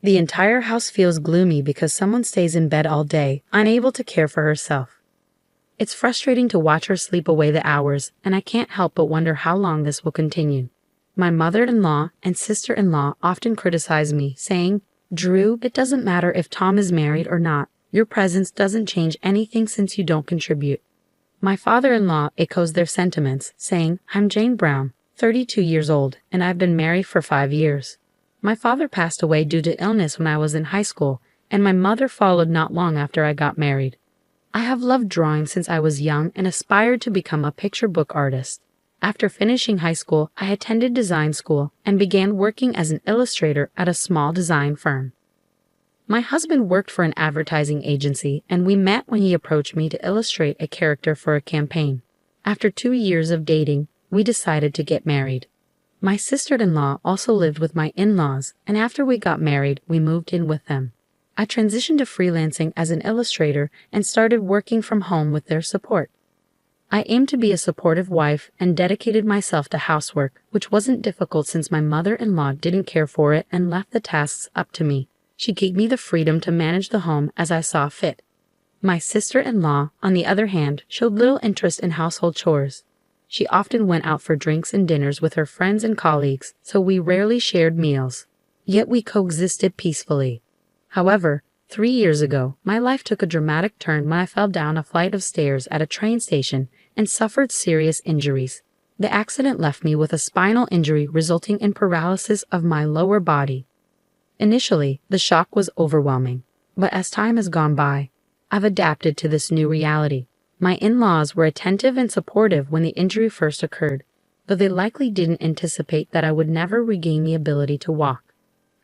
The entire house feels gloomy because someone stays in bed all day, unable to care for herself. It's frustrating to watch her sleep away the hours, and I can't help but wonder how long this will continue. My mother-in-law and sister-in-law often criticize me, saying, "Drew, it doesn't matter if Tom is married or not. Your presence doesn't change anything since you don't contribute." My father-in-law echoes their sentiments, saying, "I'm Jane Brown, 32 years old, and I've been married for 5 years. My father passed away due to illness when I was in high school, and my mother followed not long after I got married. I have loved drawing since I was young and aspired to become a picture book artist. After finishing high school, I attended design school and began working as an illustrator at a small design firm. My husband worked for an advertising agency, and we met when he approached me to illustrate a character for a campaign. After 2 years of dating, we decided to get married. My sister-in-law also lived with my in-laws, and after we got married, we moved in with them. I transitioned to freelancing as an illustrator and started working from home with their support. I aimed to be a supportive wife and dedicated myself to housework, which wasn't difficult since my mother-in-law didn't care for it and left the tasks up to me. She gave me the freedom to manage the home as I saw fit. My sister-in-law, on the other hand, showed little interest in household chores. She often went out for drinks and dinners with her friends and colleagues, so we rarely shared meals. Yet we coexisted peacefully. However, 3 years ago, my life took a dramatic turn when I fell down a flight of stairs at a train station and suffered serious injuries. The accident left me with a spinal injury resulting in paralysis of my lower body. Initially, the shock was overwhelming, but as time has gone by, I've adapted to this new reality. My in-laws were attentive and supportive when the injury first occurred, though they likely didn't anticipate that I would never regain the ability to walk.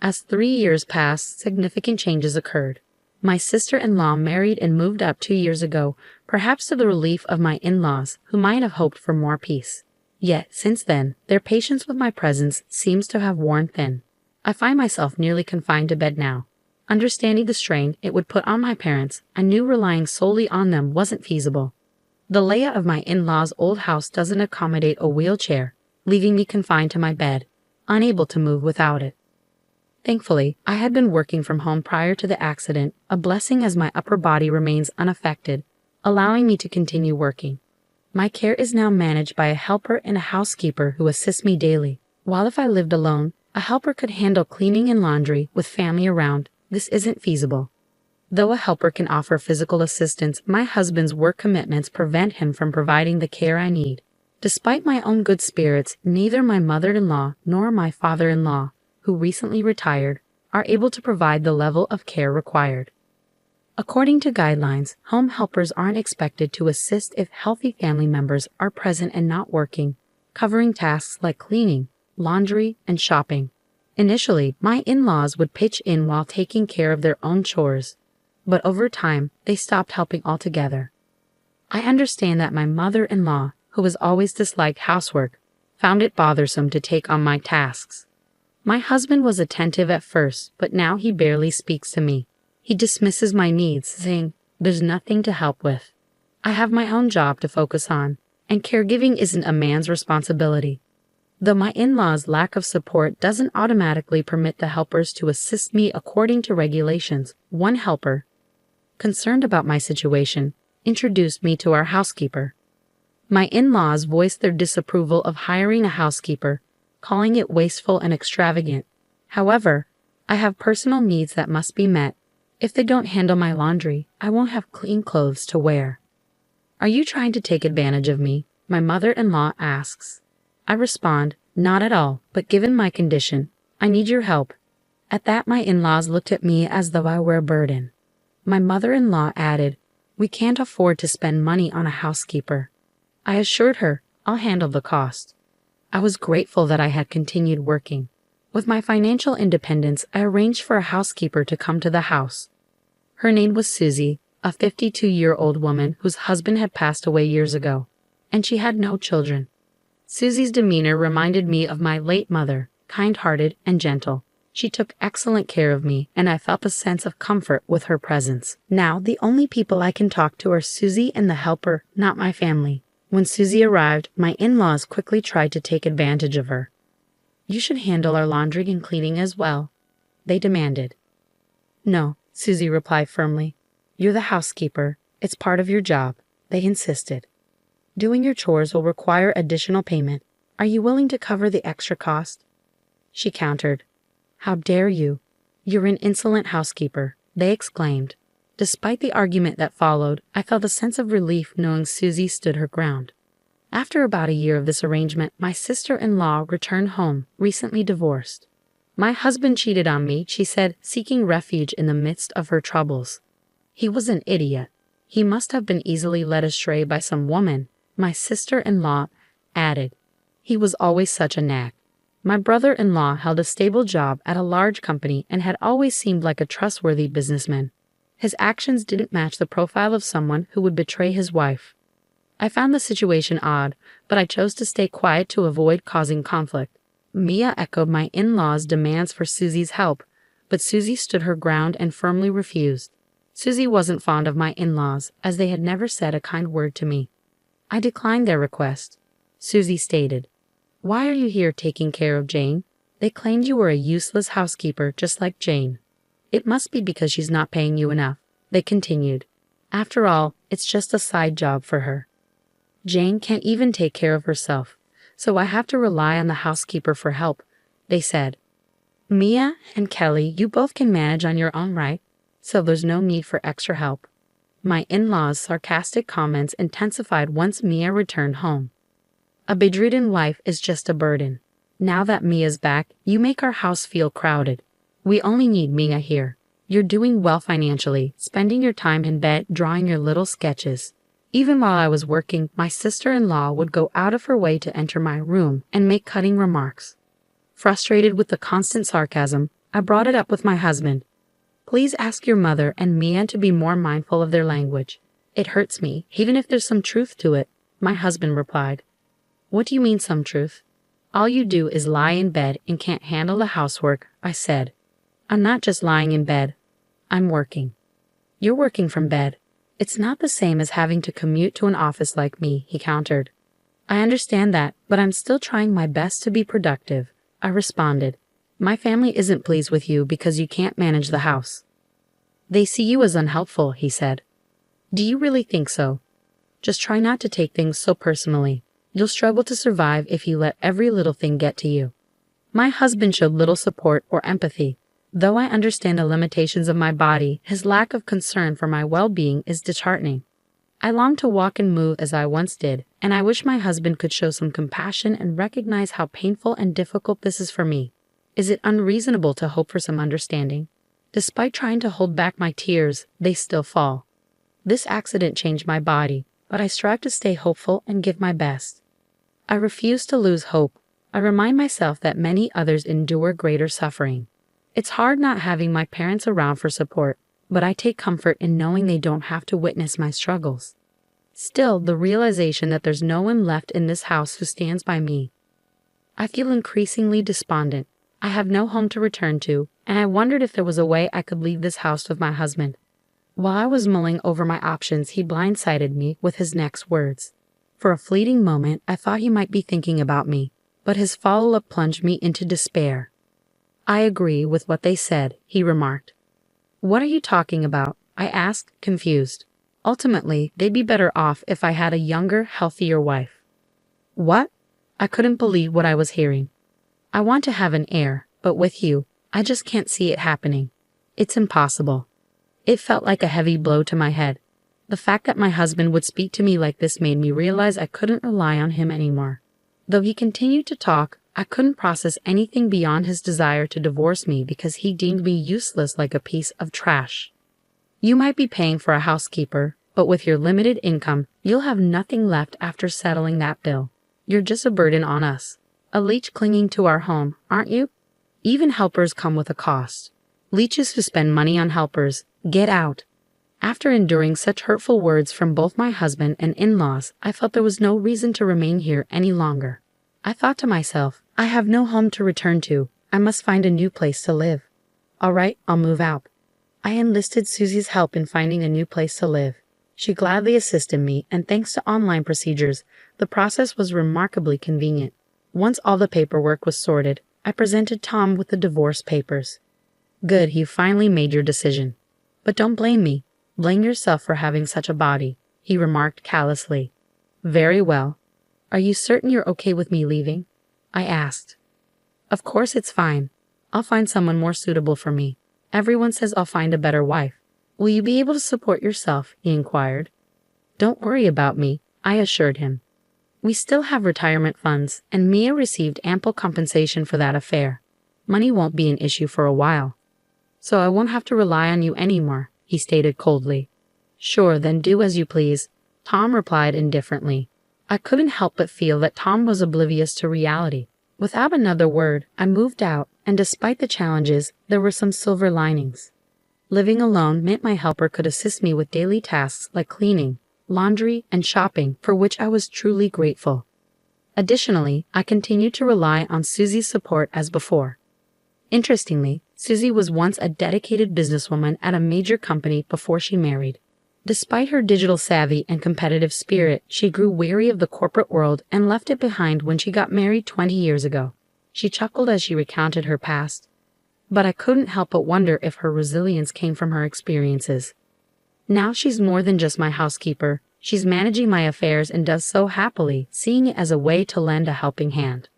As 3 years passed, significant changes occurred. My sister-in-law married and moved up 2 years ago, perhaps to the relief of my in-laws, who might have hoped for more peace. Yet, since then, their patience with my presence seems to have worn thin. I find myself nearly confined to bed now. Understanding the strain it would put on my parents, I knew relying solely on them wasn't feasible. The layout of my in-laws' old house doesn't accommodate a wheelchair, leaving me confined to my bed, unable to move without it. Thankfully, I had been working from home prior to the accident, a blessing as my upper body remains unaffected, allowing me to continue working. My care is now managed by a helper and a housekeeper who assist me daily. While if I lived alone, a helper could handle cleaning and laundry with family around. This isn't feasible. Though a helper can offer physical assistance, my husband's work commitments prevent him from providing the care I need. Despite my own good spirits, neither my mother-in-law nor my father-in-law, who recently retired, are able to provide the level of care required. According to guidelines, home helpers aren't expected to assist if healthy family members are present and not working, covering tasks like cleaning, laundry, and shopping. Initially, my in-laws would pitch in while taking care of their own chores, but over time, they stopped helping altogether. I understand that my mother-in-law, who has always disliked housework, found it bothersome to take on my tasks. My husband was attentive at first, but now he barely speaks to me. He dismisses my needs, saying, "There's nothing to help with. I have my own job to focus on, and caregiving isn't a man's responsibility." Though my in-laws' lack of support doesn't automatically permit the helpers to assist me according to regulations, one helper, concerned about my situation, introduced me to our housekeeper. My in-laws voiced their disapproval of hiring a housekeeper, calling it wasteful and extravagant. However, I have personal needs that must be met. If they don't handle my laundry, I won't have clean clothes to wear. "Are you trying to take advantage of me?" my mother-in-law asks. I respond, "Not at all, but given my condition, I need your help." At that, my in-laws looked at me as though I were a burden. My mother-in-law added, "We can't afford to spend money on a housekeeper." I assured her, "I'll handle the cost." I was grateful that I had continued working. With my financial independence, I arranged for a housekeeper to come to the house. Her name was Susie, a 52-year-old woman whose husband had passed away years ago, and she had no children. Susie's demeanor reminded me of my late mother, kind-hearted and gentle. She took excellent care of me, and I felt a sense of comfort with her presence. Now, the only people I can talk to are Susie and the helper, not my family. When Susie arrived, my in-laws quickly tried to take advantage of her. "You should handle our laundry and cleaning as well," they demanded. No, Susie replied firmly. You're the housekeeper. It's part of your job, they insisted. Doing your chores will require additional payment. Are you willing to cover the extra cost? She countered. How dare you? You're an insolent housekeeper, they exclaimed. Despite the argument that followed, I felt a sense of relief knowing Susie stood her ground. After about a year of this arrangement, my sister-in-law returned home, recently divorced. My husband cheated on me, she said, seeking refuge in the midst of her troubles. He was an idiot. He must have been easily led astray by some woman, my sister-in-law added. He was always such a nag. My brother-in-law held a stable job at a large company and had always seemed like a trustworthy businessman. His actions didn't match the profile of someone who would betray his wife. I found the situation odd, but I chose to stay quiet to avoid causing conflict. Mia echoed my in-laws' demands for Susie's help, but Susie stood her ground and firmly refused. Susie wasn't fond of my in-laws, as they had never said a kind word to me. I declined their request. Susie stated, Why are you here taking care of Jane? They claimed you were a useless housekeeper just like Jane. It must be because she's not paying you enough, they continued. After all, it's just a side job for her. Jane can't even take care of herself, so I have to rely on the housekeeper for help, they said. Mia and Kelly, you both can manage on your own right, so there's no need for extra help. My in-laws' sarcastic comments intensified once Mia returned home. A bedridden wife is just a burden. Now that Mia's back, you make our house feel crowded. We only need Mia here. You're doing well financially, spending your time in bed drawing your little sketches. Even while I was working, my sister-in-law would go out of her way to enter my room and make cutting remarks. Frustrated with the constant sarcasm, I brought it up with my husband. Please ask your mother and Mia to be more mindful of their language. It hurts me, even if there's some truth to it, my husband replied. What do you mean some truth? All you do is lie in bed and can't handle the housework, I said. I'm not just lying in bed. I'm working. You're working from bed. It's not the same as having to commute to an office like me, he countered. I understand that, but I'm still trying my best to be productive, I responded. My family isn't pleased with you because you can't manage the house. They see you as unhelpful, he said. Do you really think so? Just try not to take things so personally. You'll struggle to survive if you let every little thing get to you. My husband showed little support or empathy. Though I understand the limitations of my body, his lack of concern for my well-being is disheartening. I long to walk and move as I once did, and I wish my husband could show some compassion and recognize how painful and difficult this is for me. Is it unreasonable to hope for some understanding? Despite trying to hold back my tears, they still fall. This accident changed my body, but I strive to stay hopeful and give my best. I refuse to lose hope. I remind myself that many others endure greater suffering. It's hard not having my parents around for support, but I take comfort in knowing they don't have to witness my struggles. Still, the realization that there's no one left in this house who stands by me. I feel increasingly despondent. I have no home to return to, and I wondered if there was a way I could leave this house with my husband. While I was mulling over my options, he blindsided me with his next words. For a fleeting moment, I thought he might be thinking about me, but his follow-up plunged me into despair. I agree with what they said, he remarked. What are you talking about? I asked, confused. Ultimately, they'd be better off if I had a younger, healthier wife. What? I couldn't believe what I was hearing. I want to have an heir, but with you, I just can't see it happening. It's impossible. It felt like a heavy blow to my head. The fact that my husband would speak to me like this made me realize I couldn't rely on him anymore. Though he continued to talk, I couldn't process anything beyond his desire to divorce me because he deemed me useless like a piece of trash. You might be paying for a housekeeper, but with your limited income, you'll have nothing left after settling that bill. You're just a burden on us. A leech clinging to our home, aren't you? Even helpers come with a cost. Leeches who spend money on helpers, get out. After enduring such hurtful words from both my husband and in-laws, I felt there was no reason to remain here any longer. I thought to myself, I have no home to return to. I must find a new place to live. All right, I'll move out. I enlisted Susie's help in finding a new place to live. She gladly assisted me, and thanks to online procedures, the process was remarkably convenient. Once all the paperwork was sorted, I presented Tom with the divorce papers. Good, you finally made your decision. But don't blame me. Blame yourself for having such a body, he remarked callously. Very well. Are you certain you're okay with me leaving? I asked. Of course it's fine. I'll find someone more suitable for me. Everyone says I'll find a better wife. Will you be able to support yourself? He inquired. Don't worry about me, I assured him. We still have retirement funds, and Mia received ample compensation for that affair. Money won't be an issue for a while. So I won't have to rely on you anymore, he stated coldly. Sure, then do as you please, Tom replied indifferently. I couldn't help but feel that Tom was oblivious to reality. Without another word, I moved out, and despite the challenges, there were some silver linings. Living alone meant my helper could assist me with daily tasks like cleaning, laundry, and shopping, for which I was truly grateful. Additionally, I continued to rely on Susie's support as before. Interestingly, Susie was once a dedicated businesswoman at a major company before she married. Despite her digital savvy and competitive spirit, she grew weary of the corporate world and left it behind when she got married 20 years ago. She chuckled as she recounted her past. But I couldn't help but wonder if her resilience came from her experiences. Now she's more than just my housekeeper. She's managing my affairs and does so happily, seeing it as a way to lend a helping hand.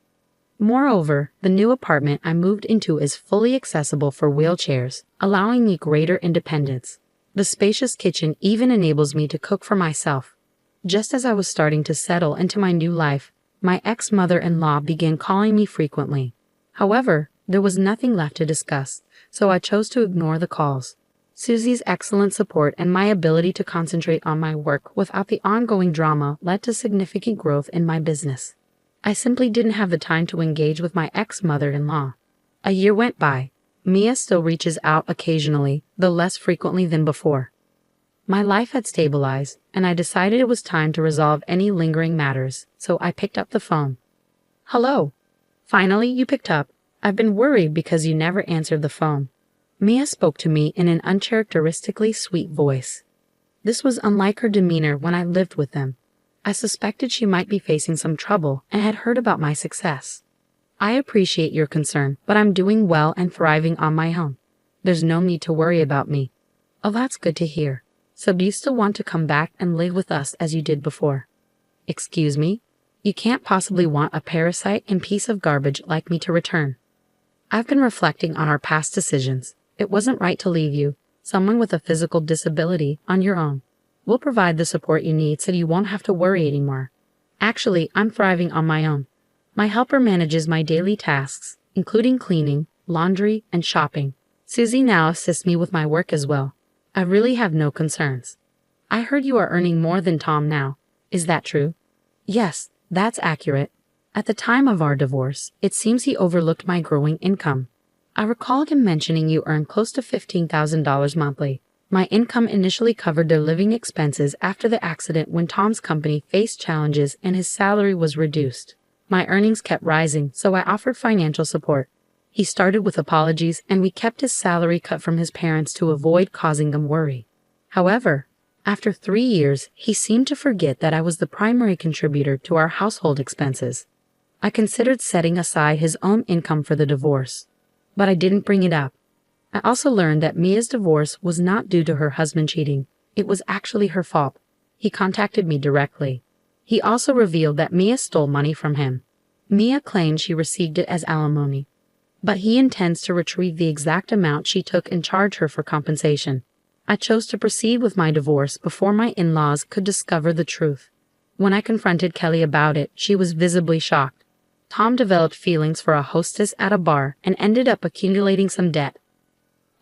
Moreover, the new apartment I moved into is fully accessible for wheelchairs, allowing me greater independence. The spacious kitchen even enables me to cook for myself. Just as I was starting to settle into my new life, my ex-mother-in-law began calling me frequently. However, there was nothing left to discuss, so I chose to ignore the calls. Susie's excellent support and my ability to concentrate on my work without the ongoing drama led to significant growth in my business. I simply didn't have the time to engage with my ex-mother-in-law. A year went by. Mia still reaches out occasionally, though less frequently than before. My life had stabilized, and I decided it was time to resolve any lingering matters, so I picked up the phone. Hello. Finally, you picked up. I've been worried because you never answered the phone. Mia spoke to me in an uncharacteristically sweet voice. This was unlike her demeanor when I lived with them. I suspected she might be facing some trouble and had heard about my success. I appreciate your concern, but I'm doing well and thriving on my own. There's no need to worry about me. Oh, that's good to hear. So do you still want to come back and live with us as you did before? Excuse me? You can't possibly want a parasite and piece of garbage like me to return. I've been reflecting on our past decisions. It wasn't right to leave you, someone with a physical disability, on your own. We'll provide the support you need so you won't have to worry anymore. Actually, I'm thriving on my own. My helper manages my daily tasks, including cleaning, laundry, and shopping. Susie now assists me with my work as well. I really have no concerns. I heard you are earning more than Tom now. Is that true? Yes, that's accurate. At the time of our divorce, it seems he overlooked my growing income. I recall him mentioning you earn close to $15,000 monthly. My income initially covered their living expenses after the accident when Tom's company faced challenges and his salary was reduced. My earnings kept rising, so I offered financial support. He started with apologies, and we kept his salary cut from his parents to avoid causing them worry. However, after 3 years, he seemed to forget that I was the primary contributor to our household expenses. I considered setting aside his own income for the divorce, but I didn't bring it up. I also learned that Mia's divorce was not due to her husband cheating. It was actually her fault. He contacted me directly. He also revealed that Mia stole money from him. Mia claimed she received it as alimony, but he intends to retrieve the exact amount she took and charge her for compensation. I chose to proceed with my divorce before my in-laws could discover the truth. When I confronted Kelly about it, she was visibly shocked. Tom developed feelings for a hostess at a bar and ended up accumulating some debt.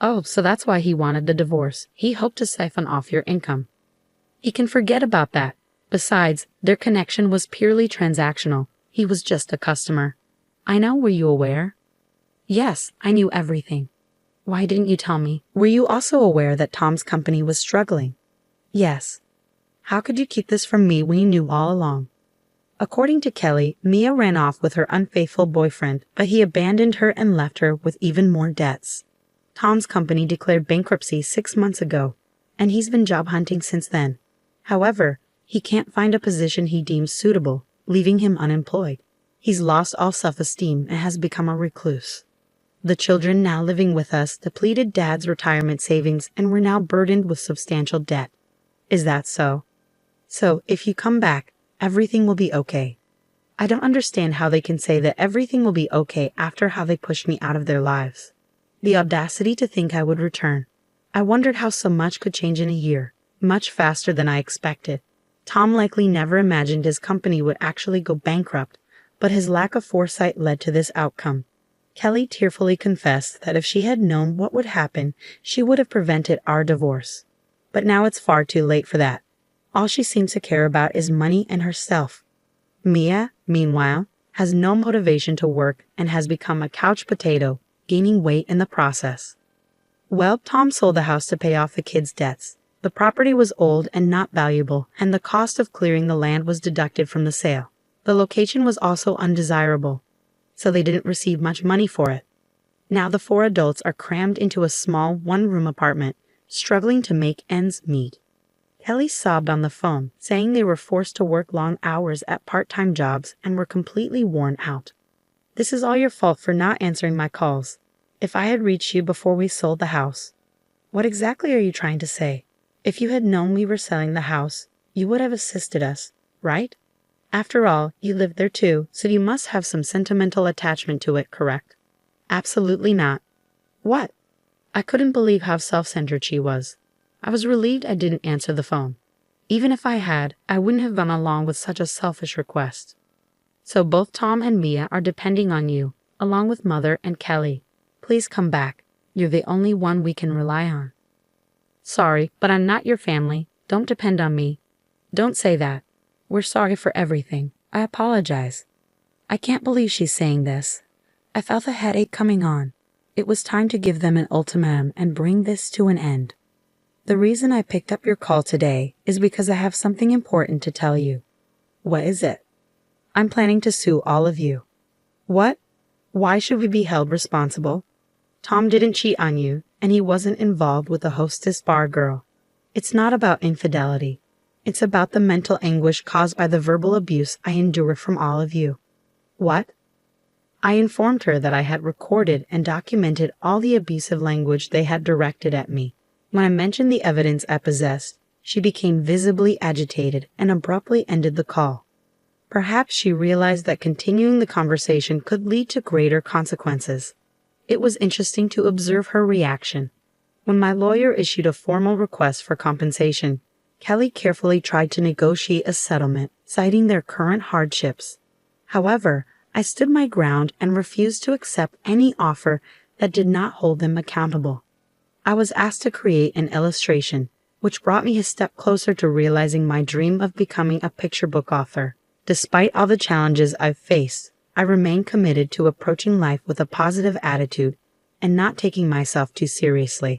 Oh, so that's why he wanted the divorce. He hoped to siphon off your income. He can forget about that. Besides, their connection was purely transactional. He was just a customer. I know, were you aware? Yes, I knew everything. Why didn't you tell me? Were you also aware that Tom's company was struggling? Yes. How could you keep this from me when you knew all along? According to Kelly, Mia ran off with her unfaithful boyfriend, but he abandoned her and left her with even more debts. Tom's company declared bankruptcy 6 months ago, and he's been job hunting since then. However, he can't find a position he deems suitable, leaving him unemployed. He's lost all self-esteem and has become a recluse. The children now living with us depleted Dad's retirement savings and we're now burdened with substantial debt. Is that so? So, if you come back, everything will be okay. I don't understand how they can say that everything will be okay after how they pushed me out of their lives. The audacity to think I would return. I wondered how so much could change in a year, much faster than I expected. Tom likely never imagined his company would actually go bankrupt, but his lack of foresight led to this outcome. Kelly tearfully confessed that if she had known what would happen, she would have prevented our divorce. But now it's far too late for that. All she seems to care about is money and herself. Mia, meanwhile, has no motivation to work and has become a couch potato, gaining weight in the process. Well, Tom sold the house to pay off the kids' debts. The property was old and not valuable, and the cost of clearing the land was deducted from the sale. The location was also undesirable, so they didn't receive much money for it. Now the 4 adults are crammed into a small one-room apartment, struggling to make ends meet. Kelly sobbed on the phone, saying they were forced to work long hours at part-time jobs and were completely worn out. This is all your fault for not answering my calls. If I had reached you before we sold the house. What exactly are you trying to say? If you had known we were selling the house, you would have assisted us, right? After all, you lived there too, so you must have some sentimental attachment to it, correct? Absolutely not. What? I couldn't believe how self-centered she was. I was relieved I didn't answer the phone. Even if I had, I wouldn't have gone along with such a selfish request. So both Tom and Mia are depending on you, along with Mother and Kelly. Please come back. You're the only one we can rely on. Sorry, but I'm not your family. Don't depend on me. Don't say that. We're sorry for everything. I apologize. I can't believe she's saying this. I felt a headache coming on. It was time to give them an ultimatum and bring this to an end. The reason I picked up your call today is because I have something important to tell you. What is it? I'm planning to sue all of you. What? Why should we be held responsible? Tom didn't cheat on you, and he wasn't involved with the hostess bar girl. It's not about infidelity. It's about the mental anguish caused by the verbal abuse I endured from all of you. What? I informed her that I had recorded and documented all the abusive language they had directed at me. When I mentioned the evidence I possessed, she became visibly agitated and abruptly ended the call. Perhaps she realized that continuing the conversation could lead to greater consequences. It was interesting to observe her reaction. When my lawyer issued a formal request for compensation, Kelly carefully tried to negotiate a settlement, citing their current hardships. However, I stood my ground and refused to accept any offer that did not hold them accountable. I was asked to create an illustration, which brought me a step closer to realizing my dream of becoming a picture book author. Despite all the challenges I've faced, I remain committed to approaching life with a positive attitude and not taking myself too seriously.